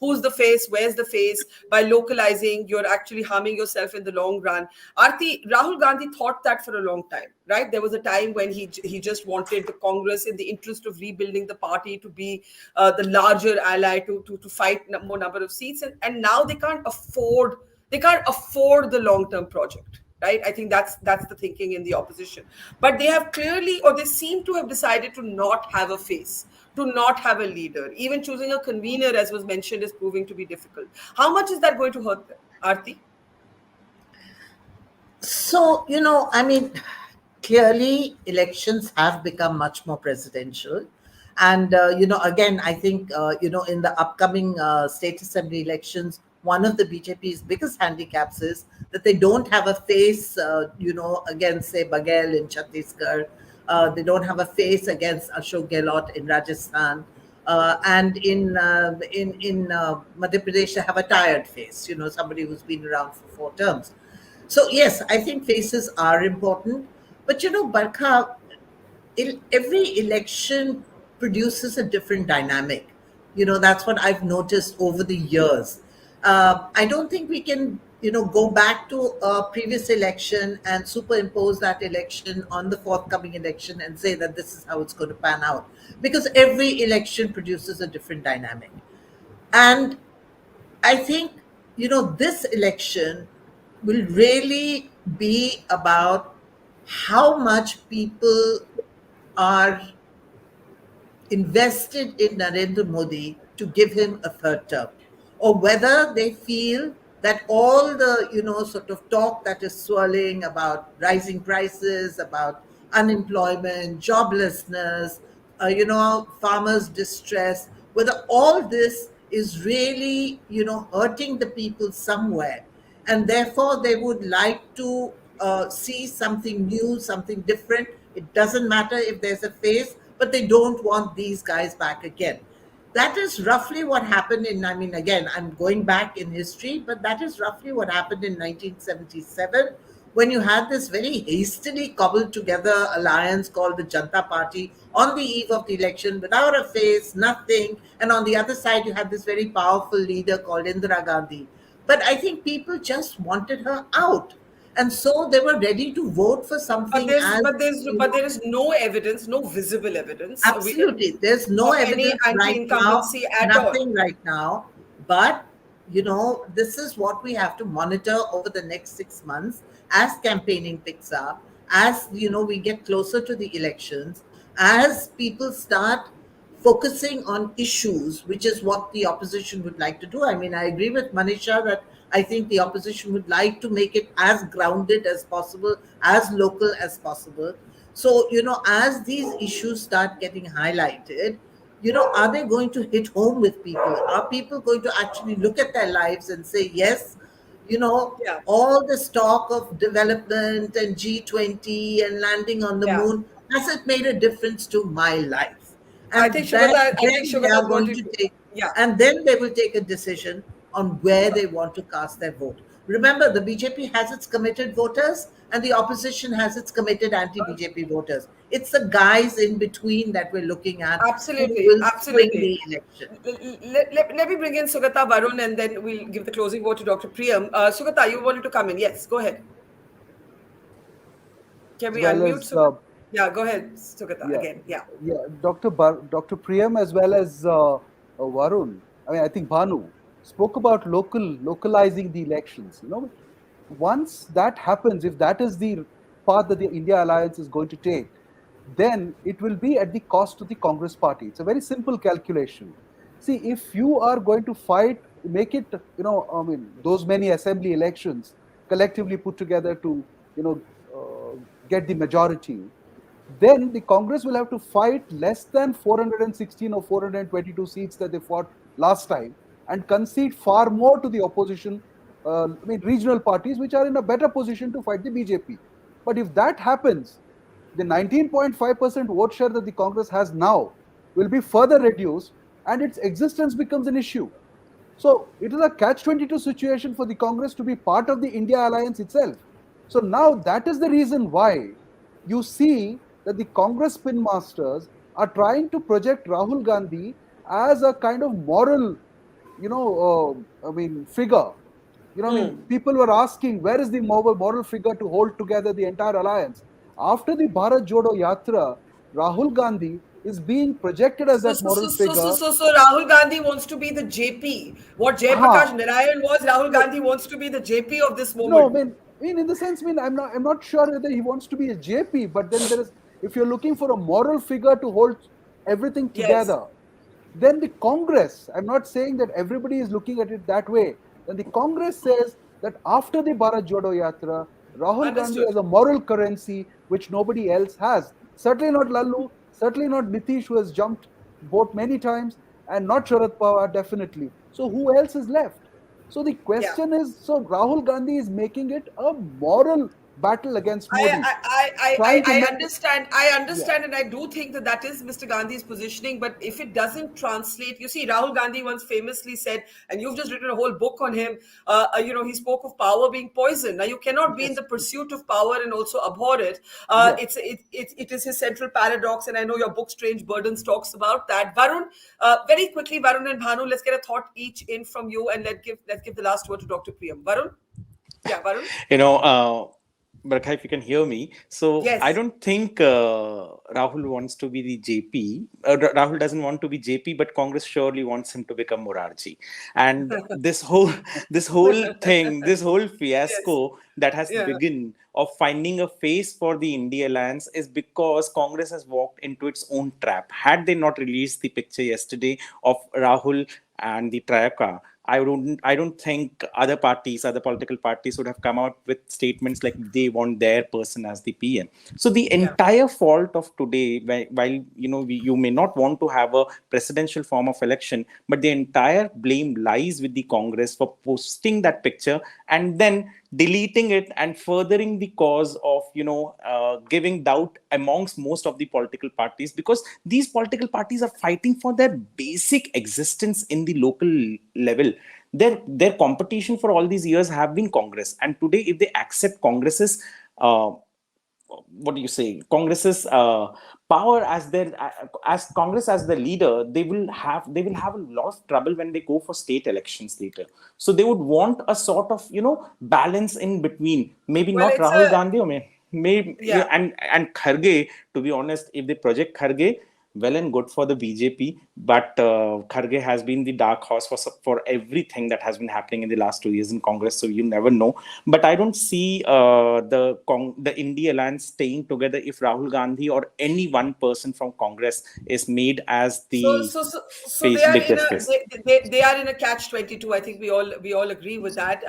who's the face, where's the face. By localizing, you're actually harming yourself in the long run. Arti, Rahul Gandhi thought that for a long time, right? There was a time when he just wanted the Congress, in the interest of rebuilding the party, to be the larger ally, to fight more number of seats, and now they can't afford the long term project, right? I think that's the thinking in the opposition. But they have clearly, or they seem to have decided, to not have a face, to not have a leader. Even choosing a convener, as was mentioned, is proving to be difficult. How much is that going to hurt them, Arti? So, clearly elections have become much more presidential. And, again, I think, in the upcoming state assembly elections, one of the BJP's biggest handicaps is that they don't have a face, against, say, Baghel in Chhattisgarh. They don't have a face against Ashok Gehlot in Rajasthan. And in Madhya Pradesh, they have a tired face, somebody who's been around for 4 terms. So yes, I think faces are important, but Barkha, every election produces a different dynamic. That's what I've noticed over the years. I don't think we can, go back to a previous election and superimpose that election on the forthcoming election and say that this is how it's going to pan out, because every election produces a different dynamic. And I think, this election will really be about how much people are invested in Narendra Modi to give him a third term, or whether they feel that all the, sort of talk that is swirling about rising prices, about unemployment, joblessness, farmers' distress, whether all this is really, hurting the people somewhere. And therefore, they would like to see something new, something different. It doesn't matter if there's a face, but they don't want these guys back again. That is roughly what happened again, I'm going back in history, but that is roughly what happened in 1977, when you had this very hastily cobbled together alliance called the Janata Party on the eve of the election, without a face, nothing. And on the other side, you had this very powerful leader called Indira Gandhi. But I think people just wanted her out. And so they were ready to vote for But something there's as, but there's but there is no evidence, no visible evidence absolutely. There's no of any evidence right now, anti-incumbency at all. nothing right now. But, this is what we have to monitor over the next 6 months as campaigning picks up, as, we get closer to the elections, as people start focusing on issues, which is what the opposition would like to do. I agree with Manisha that I think the opposition would like to make it as grounded as possible, as local as possible. So, as these issues start getting highlighted, are they going to hit home with people? Are people going to actually look at their lives and say, yes, Yeah, all this talk of development and G20 and landing on the yeah. moon, has it made a difference to my life? I think And Sugata, I think then they Sugata are is going going to, to take, yeah. and then they will take a decision on where they want to cast their vote. Remember, the BJP has its committed voters and the opposition has its committed anti-BJP voters. It's the guys in between that we're looking at who Absolutely, will swing absolutely. the election. Let me bring in Sugata, Varun, and then we'll give the closing word to Dr. Priyam. Sugata, you wanted to come in. Yes, go ahead. Can as we well unmute as Sugata? Yeah, go ahead, Sugata, yeah, again. Yeah. Dr. Priyam as well as Varun. I think Bhanu spoke about localizing the elections. Once that happens, if that is the path that the India Alliance is going to take, then it will be at the cost to the Congress party. It's a very simple calculation. See, if you are going to make it, those many assembly elections collectively put together to, you know, get the majority, then the Congress will have to fight less than 416 or 422 seats that they fought last time and concede far more to the opposition, regional parties, which are in a better position to fight the BJP. But if that happens, the 19.5% vote share that the Congress has now will be further reduced and its existence becomes an issue. So it is a catch-22 situation for the Congress to be part of the India alliance itself. So now that is the reason why you see that the Congress spin masters are trying to project Rahul Gandhi as a kind of moral figure. People were asking, where is the moral figure to hold together the entire alliance? After the Bharat Jodo Yatra, Rahul Gandhi is being projected as So, that so, so, moral so, so, figure. so, so Rahul Gandhi wants to be the JP. What Jayaprakash Ha! Narayan was, Rahul No, Gandhi wants to be the JP of this no, moment. in the sense, I'm not sure whether he wants to be a JP, but then there is, if you're looking for a moral figure to hold everything Yes. together, then the Congress, I'm not saying that everybody is looking at it that way, then the Congress says that after the Bharat Jodo Yatra, Rahul Gandhi Understood. has a moral currency which nobody else has. Certainly not Lallu, certainly not Nitish, who has jumped boat many times, and not Sharad Pawar, definitely. So who else is left? So the Yeah. question is, so Rahul Gandhi is making it a moral battle against Modi, trying to I make it, understand. yeah, And I do think that that is Mr. Gandhi's positioning. But if it doesn't translate, you see, Rahul Gandhi once famously said, and you've just written a whole book on him. He spoke of power being poison. Now, you cannot be in yes, the pursuit of power and also abhor it. yeah. It is his central paradox, and I know your book, Strange Burdens, talks about that. Varun, very quickly, Varun and Bhanu, let's get a thought each in from you, and let's give the last word to Dr. Priyam. Varun, yeah, Varun, you know, Barkha, if you can hear me. So I yes. don't think Rahul wants to be the JP. Rahul doesn't want to be JP, but Congress surely wants him to become Morarji. And this whole thing, this whole Yes. fiasco that has Yeah. begun of finding a face for the India alliance is because Congress has walked into its own trap. Had they not released the picture yesterday of Rahul and the Trayaka, I don't think other political parties would have come out with statements like they want their person as the PM. So the Yeah. entire fault of today, while you may not want to have a presidential form of election, but the entire blame lies with the Congress for posting that picture and then deleting it and furthering the cause of giving doubt amongst most of the political parties, because these political parties are fighting for their basic existence in the local level. Their competition for all these years have been Congress, and today if they accept Congress's what do you say Congress's power as their as Congress as the leader, they will have a lot of trouble when they go for state elections later. So they would want a sort of balance in between, maybe Well, not it's Rahul a Gandhi, or maybe yeah. and Kharge. To be honest, if they project Kharge, well and good for the BJP, but Kharge has been the dark horse for everything that has been happening in the last 2 years in Congress. So you never know. But I don't see the India alliance staying together if Rahul Gandhi or any one person from Congress is made as So the so so so they face, are in biggest a face. they are in a catch 22. I think we all agree with that.